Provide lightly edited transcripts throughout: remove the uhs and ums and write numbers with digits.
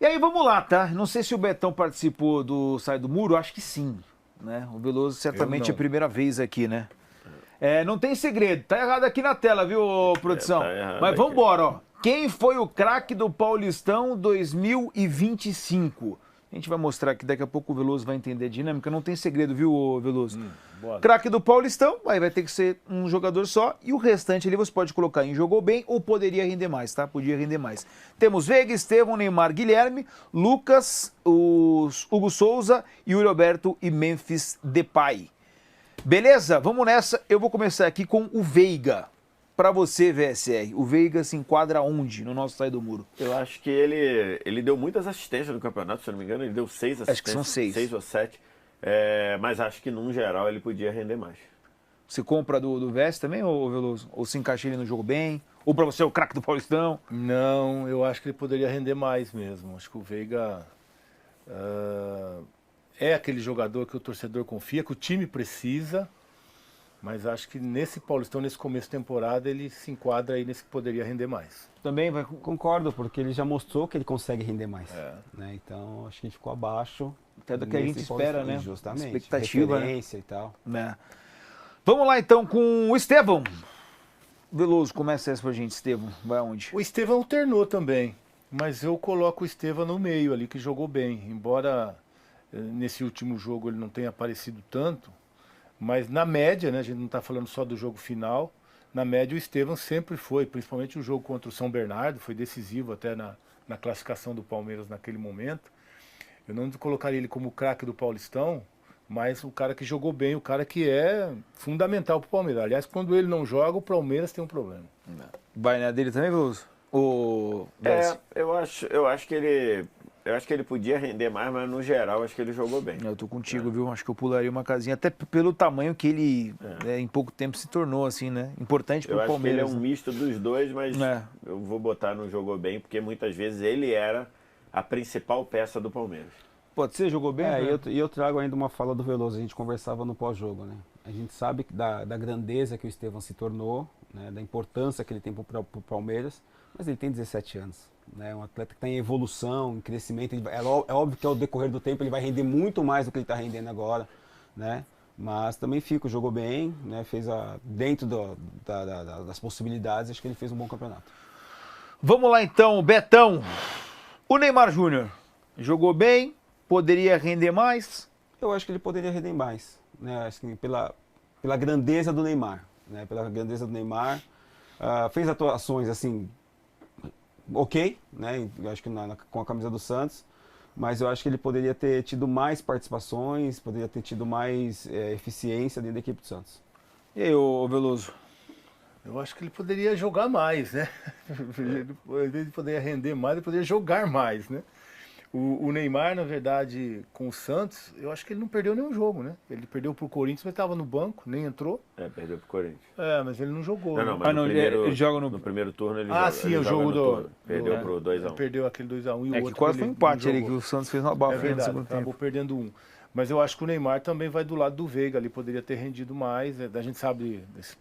E aí, vamos lá, tá? Não sei se o Betão participou do Sai do Muro, acho que sim, né? O Veloso certamente é a primeira vez aqui, né? Não tem segredo, tá errado aqui na tela, viu, produção? Tá errado Mas aqui. vamos embora, ó. Quem foi o craque do Paulistão 2025? A gente vai mostrar aqui, daqui a pouco o Veloso vai entender a dinâmica. Não tem segredo, viu, Veloso? Craque do Paulistão, aí vai ter que ser um jogador só. E o restante ali você pode colocar em jogou bem ou poderia render mais, tá? Podia render mais. Temos Veiga, Estevão, Neymar, Guilherme, Lucas, Hugo Souza, Yuri Alberto e Memphis Depay. Beleza? Vamos nessa. Eu vou começar aqui com o Veiga. Pra você, VSR, o Veiga se enquadra onde no nosso Sai do Muro? Eu acho que ele deu muitas assistências no campeonato, se eu não me engano. Ele deu 6 assistências. Acho que são 6. 6 ou 7. Mas acho que, num geral, ele podia render mais. Você compra do VS também, ou Veloso? Ou se encaixa ele no jogo bem? Ou pra você é o craque do Paulistão? Não, eu acho que ele poderia render mais mesmo. Acho que o Veiga é aquele jogador que o torcedor confia, que o time precisa. Mas acho que nesse Paulistão, nesse começo de temporada, ele se enquadra aí nesse que poderia render mais. Também vai. Concordo, porque ele já mostrou que ele consegue render mais. Né? Então, acho que ele ficou abaixo. Até do que a gente espera, né? Justamente. Expectativa, referência e tal. Né? Vamos lá, então, com o Estevão. Veloso, começa essa pra gente, Estevão. Vai aonde? O Estevão alternou também, mas eu coloco o Estevão no meio ali, que jogou bem. Embora nesse último jogo ele não tenha aparecido tanto, mas na média, né, a gente não está falando só do jogo final, na média o Estevão sempre foi, principalmente o jogo contra o São Bernardo, foi decisivo até na classificação do Palmeiras naquele momento. Eu não colocaria ele como craque do Paulistão, mas o cara que jogou bem, o cara que é fundamental para o Palmeiras. Aliás, quando ele não joga, o Palmeiras tem um problema. Vai na dele também, Veloso? Eu acho que ele podia render mais, mas no geral acho que ele jogou bem. Eu tô contigo, viu? Acho que eu pularia uma casinha, até pelo tamanho que ele em pouco tempo se tornou, assim, né? Importante pro Palmeiras. Eu acho que ele é um misto dos dois, mas eu vou botar no jogou bem, porque muitas vezes ele era a principal peça do Palmeiras. Pode ser, jogou bem? E eu trago ainda uma fala do Veloso, a gente conversava no pós-jogo, né? A gente sabe da grandeza que o Estevão se tornou, né? Da importância que ele tem pro Palmeiras, mas ele tem 17 anos. É um atleta que está em evolução, em crescimento. É óbvio que ao decorrer do tempo ele vai render muito mais do que ele está rendendo agora, né? Mas também jogou bem, né? Fez dentro das possibilidades, acho que ele fez um bom campeonato. Vamos lá então, Betão. O Neymar Júnior jogou bem, poderia render mais? Eu acho que ele poderia render mais, né? Acho que pela grandeza do Neymar, né? Pela grandeza do Neymar, fez atuações assim. Ok, né? Eu acho que com a camisa do Santos, mas eu acho que ele poderia ter tido mais participações, poderia ter tido mais eficiência dentro da equipe do Santos. E aí, ô Veloso? Eu acho que ele poderia jogar mais, né? Ele poderia render mais, ele poderia jogar mais, né? O Neymar, na verdade, com o Santos, eu acho que ele não perdeu nenhum jogo, né? Ele perdeu pro Corinthians, mas estava no banco, nem entrou. Perdeu pro Corinthians. Mas ele não jogou. Mas ele joga no primeiro turno ele joga. Sim, o jogo do... Perdeu pro 2x1. Perdeu aquele 2x1 e o outro... que quase foi um empate ali, que o Santos fez uma bafinha no segundo tempo. Acabou perdendo um. Mas eu acho que o Neymar também vai do lado do Veiga, ali poderia ter rendido mais. A gente sabe dessa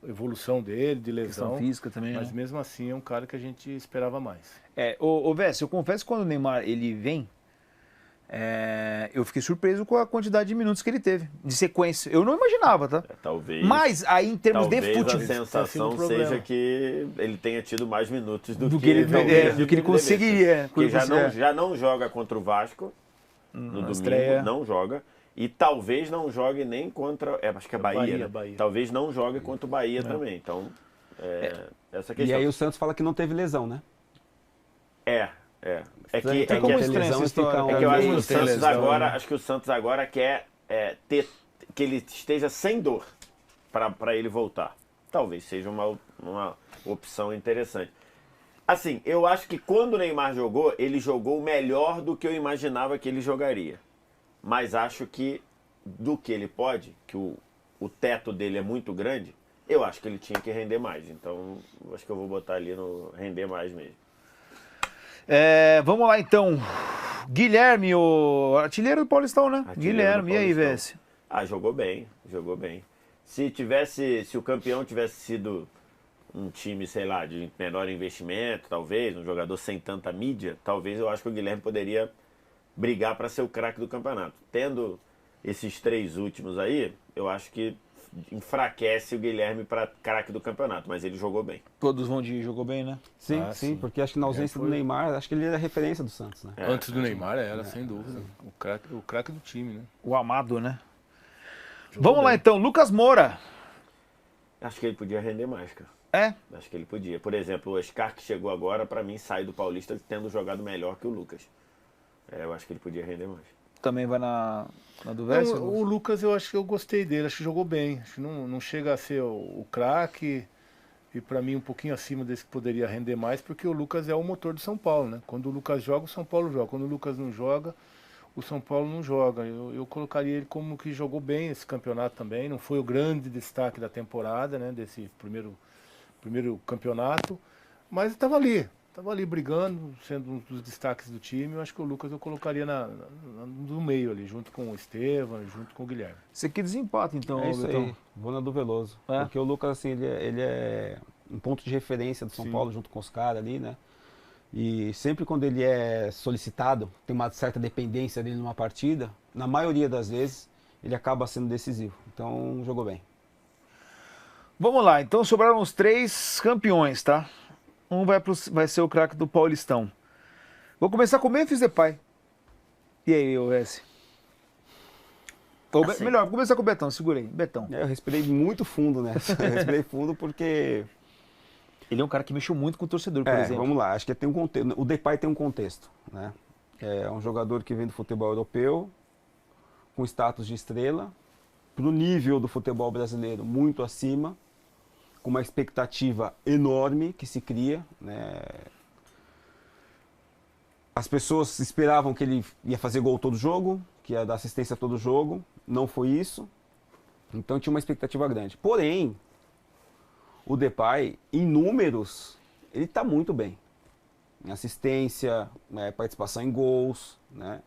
evolução dele, de lesão. Questão física também, mas mesmo assim é um cara que a gente esperava mais. Ô Vess, eu confesso que quando o Neymar ele vem, eu fiquei surpreso com a quantidade de minutos que ele teve, de sequência. Eu não imaginava, tá? Talvez. Mas aí em termos de futebol... a sensação seja que ele tenha tido mais minutos do que ele conseguiria. Que já não joga contra o Vasco no domingo, estreia. não joga. E talvez não jogue nem contra... acho que é Bahia, né? Bahia. Talvez não jogue contra o Bahia também. Então, essa questão. E aí o Santos fala que não teve lesão, né? É que eu acho que o Santos agora, quer que ele esteja sem dor para ele voltar. Talvez seja uma opção interessante. Assim, eu acho que quando o Neymar jogou, ele jogou melhor do que eu imaginava que ele jogaria. Mas acho que do que ele pode, que o teto dele é muito grande, eu acho que ele tinha que render mais. Então, acho que eu vou botar ali no render mais mesmo. Vamos lá então. Guilherme, o artilheiro do Paulistão, né? Guilherme, e aí, Vess? Jogou bem. Se o campeão tivesse sido um time, sei lá, de menor investimento, talvez, um jogador sem tanta mídia, talvez eu acho que o Guilherme poderia brigar para ser o craque do campeonato. Tendo esses 3 últimos aí, eu acho que enfraquece o Guilherme para craque do campeonato, mas ele jogou bem. Todos vão de jogou bem, né? Sim, sim, porque acho que na ausência do Neymar, acho que ele era a referência do Santos, né? Antes do Neymar era, sem dúvida. O craque do time, né? O amado, né? Jogou Vamos lá bem. então, Lucas Moura. Acho que ele podia render mais, cara. É? Acho que ele podia. Por exemplo, o Oscar que chegou agora, para mim, sai do Paulista tendo jogado melhor que o Lucas. Eu acho que ele podia render mais. Também vai na do Verso? O Lucas, eu acho que eu gostei dele, acho que jogou bem. Acho que não chega a ser o craque e para mim um pouquinho acima desse que poderia render mais, porque o Lucas é o motor do São Paulo, né? Quando o Lucas joga, o São Paulo joga. Quando o Lucas não joga, o São Paulo não joga. Eu colocaria ele como que jogou bem esse campeonato também. Não foi o grande destaque da temporada, né? Desse primeiro campeonato, mas estava ali brigando, sendo um dos destaques do time. Eu acho que o Lucas eu colocaria no meio ali, junto com o Estevam, junto com o Guilherme. Você que desempata, então, É isso Betão. aí, vou na do Veloso. É? Porque o Lucas, assim, ele é um ponto de referência do São Sim. Paulo, junto com os caras ali, né? E sempre quando ele é solicitado, tem uma certa dependência dele numa partida, na maioria das vezes, ele acaba sendo decisivo. Então, jogou bem. Vamos lá, então sobraram os 3 campeões, tá? Um vai ser o craque do Paulistão. Vou começar com o Memphis Depay. E aí, OS? Assim. Melhor, vou começar com o Betão, segura aí. Betão. Eu respirei muito fundo nessa. Eu respirei fundo porque... Ele é um cara que mexeu muito com o torcedor, por exemplo. Vamos lá, acho que tem um contexto. O Depay tem um contexto, né? É um jogador que vem do futebol europeu, com status de estrela, pro nível do futebol brasileiro muito acima, com uma expectativa enorme que se cria, né? As pessoas esperavam que ele ia fazer gol todo jogo, que ia dar assistência todo jogo, não foi isso. Então tinha uma expectativa grande. Porém, o Depay, em números, ele está muito bem. Em assistência, participação em gols, né?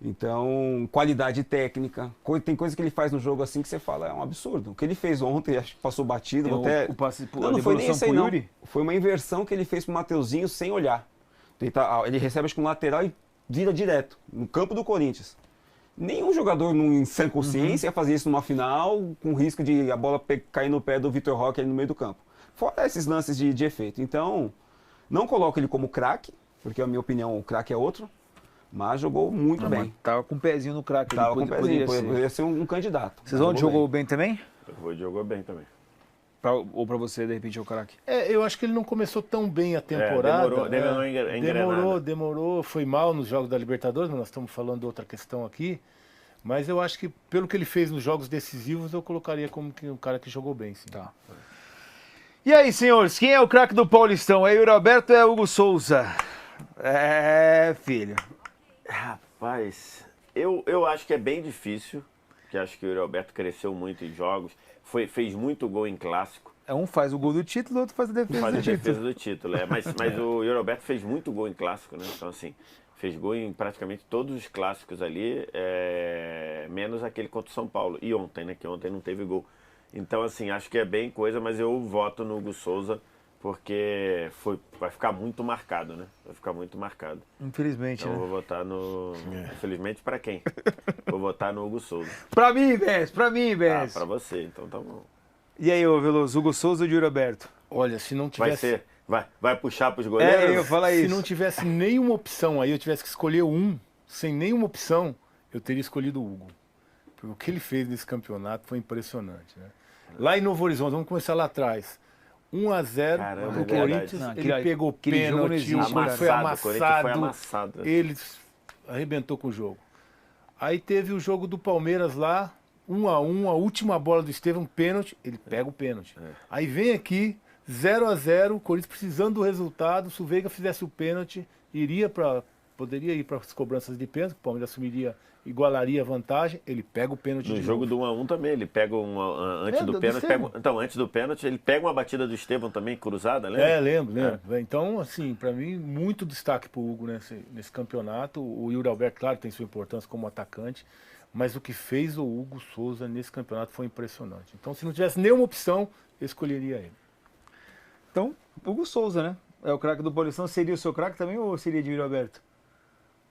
Então, qualidade técnica. Tem coisa que ele faz no jogo assim que você fala, é um absurdo. O que ele fez ontem, acho que passou batido. O passe, não foi nem isso aí, não. Foi uma inversão que ele fez pro Mateuzinho sem olhar. Ele recebe acho que um lateral e vira direto, no campo do Corinthians. Nenhum jogador em sã consciência ia fazer isso numa final, com risco de a bola cair no pé do Vitor Roque ali no meio do campo. Fora esses lances de efeito. Então, não coloco ele como craque, porque a minha opinião, o craque é outro, mas jogou muito bem. Tava com o pezinho no craque. Tava com o pezinho, poderia ser um candidato. Vocês vão jogou bem também? O jogou bem também. Ou pra você, de repente, é o craque? Eu acho que ele não começou tão bem a temporada. Demorou, foi mal nos jogos da Libertadores, mas nós estamos falando de outra questão aqui. Mas eu acho que, pelo que ele fez nos jogos decisivos, eu colocaria como um cara que jogou bem, sim. Tá. E aí, senhores, quem é o craque do Paulistão? É Yuri Alberto ou é Hugo Souza? Filho. Rapaz, eu acho que é bem difícil, porque acho que o Yuri Alberto cresceu muito em jogos, fez muito gol em clássico. Um faz o gol do título, o outro faz a defesa do título. Mas o Yuri Alberto fez muito gol em clássico, né? Então, assim, fez gol em praticamente todos os clássicos ali, menos aquele contra o São Paulo. E ontem, né? Que ontem não teve gol. Então, assim, acho que é bem coisa, mas eu voto no Hugo Souza, porque vai ficar muito marcado, né? Vai ficar muito marcado. Infelizmente, então, né? eu vou votar no... Infelizmente, pra quem? Vou votar no Hugo Souza. Pra mim, Bess, pra mim, Bess. Pra você, então tá bom. E aí, ô Veloso, Hugo Souza ou Yuri Alberto? Olha, se não tivesse... Vai puxar pros goleiros? Eu ia falar isso. Se não tivesse nenhuma opção aí, eu tivesse que escolher um, sem nenhuma opção, eu teria escolhido o Hugo. Porque o que ele fez nesse campeonato foi impressionante, né? Lá em Novo Horizonte, vamos começar lá atrás. 1-0 pro Corinthians, ele pegou pênalti, foi amassado, ele arrebentou com o jogo. Aí teve o jogo do Palmeiras lá, 1-1, a última bola do Estevam, pênalti, ele pega o pênalti. Aí vem aqui, 0-0, o Corinthians precisando do resultado, se o Veiga fizesse o pênalti, poderia ir para as cobranças de pênalti, o Palmeiras igualaria a vantagem, ele pega o pênalti no jogo do 1-1 também, ele pega antes do pênalti, antes do pênalti, ele pega uma batida do Estevam também, cruzada, lembra? Lembro. Então, assim, para mim, muito destaque pro Hugo nesse campeonato. O Yuri Alberto, claro, tem sua importância como atacante, mas o que fez o Hugo Souza nesse campeonato foi impressionante. Então, se não tivesse nenhuma opção, eu escolheria ele. Então, Hugo Souza, né? É o craque do Paulistão. Seria o seu craque também ou seria de Yuri Alberto?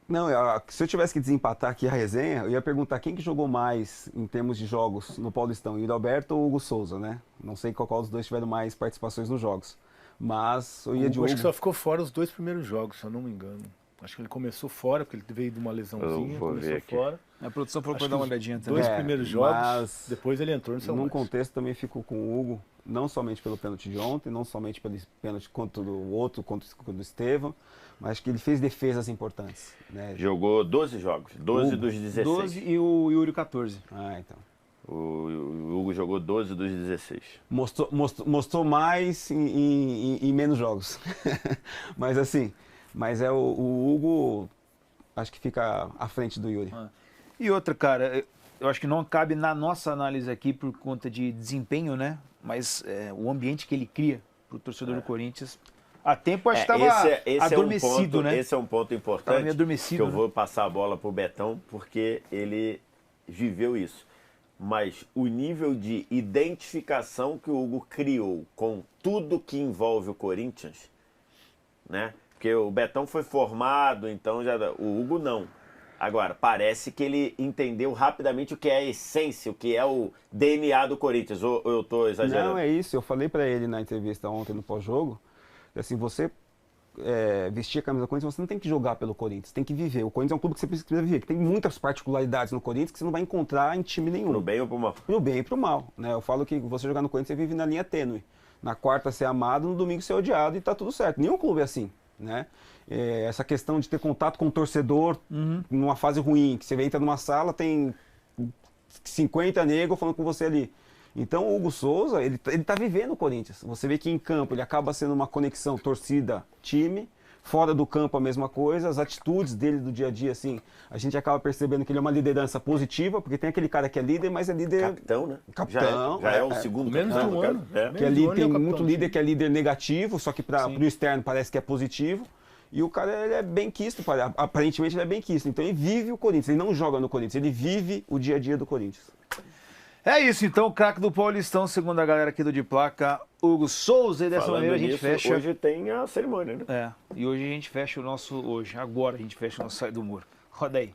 Não, se eu tivesse que desempatar aqui a resenha, eu ia perguntar quem que jogou mais em termos de jogos no Paulistão, Yuri Alberto ou Hugo Souza, né? Não sei qual dos dois tiveram mais participações nos jogos. Mas eu ia de Hugo. Acho que só ficou fora os 2 primeiros jogos, se eu não me engano. Acho que ele começou fora, porque ele veio de uma lesãozinha, começou fora. A produção falou para dar uma olhadinha também. 2 primeiros jogos, depois ele entrou no seu Num contexto também ficou com o Hugo, não somente pelo pênalti de ontem, não somente pelo pênalti contra o outro, contra o Estevão, mas que ele fez defesas importantes. Né? Jogou 12 jogos, 12 Hugo, dos 16. 12 e o Yuri 14. Ah, então. O Hugo jogou 12 dos 16. Mostrou mais em menos jogos. Mas assim, o Hugo acho que fica à frente do Yuri. E outra, cara, eu acho que não cabe na nossa análise aqui por conta de desempenho, né? Mas o ambiente que ele cria pro torcedor do Corinthians. Há tempo acho que estava adormecido, né? Esse é um ponto importante adormecido, que eu vou passar a bola pro Betão, porque ele viveu isso. Mas o nível de identificação que o Hugo criou com tudo que envolve o Corinthians, né? Porque o Betão foi formado, então o Hugo não. Agora, parece que ele entendeu rapidamente o que é a essência, o que é o DNA do Corinthians. Ou eu estou exagerando? Não, é isso. Eu falei para ele na entrevista ontem no pós-jogo, assim, você vestir a camisa do Corinthians, você não tem que jogar pelo Corinthians, tem que viver. O Corinthians é um clube que você precisa viver, que tem muitas particularidades no Corinthians que você não vai encontrar em time nenhum. Pro bem ou pro mal? Pro bem e pro mal. Né? Eu falo que você jogar no Corinthians, você vive na linha tênue. Na quarta ser amado, no domingo ser odiado e tá tudo certo. Nenhum clube é assim. Né? Essa questão de ter contato com o torcedor numa fase ruim, que você entra numa sala, tem 50 negros falando com você ali. Então o Hugo Souza, ele tá vivendo o Corinthians. Você vê que em campo ele acaba sendo uma conexão torcida-time, fora do campo a mesma coisa, as atitudes dele do dia a dia, assim, a gente acaba percebendo que ele é uma liderança positiva, porque tem aquele cara que é líder, mas é líder... Capitão, né? Capitão. Já é o segundo menos capitão. De um ano. Que tem muito líder que é líder negativo, só que pro externo parece que é positivo. E o cara, ele é bem quisto, aparentemente ele é bem quisto. Então ele vive o Corinthians, ele não joga no Corinthians, ele vive o dia a dia do Corinthians. É isso, então, o craque do Paulistão, segundo a galera aqui do De Placa, Hugo Souza, e dessa maneira a gente fecha... Hoje tem a cerimônia, né? E hoje a gente fecha agora a gente fecha o nosso Sai do Muro. Roda aí.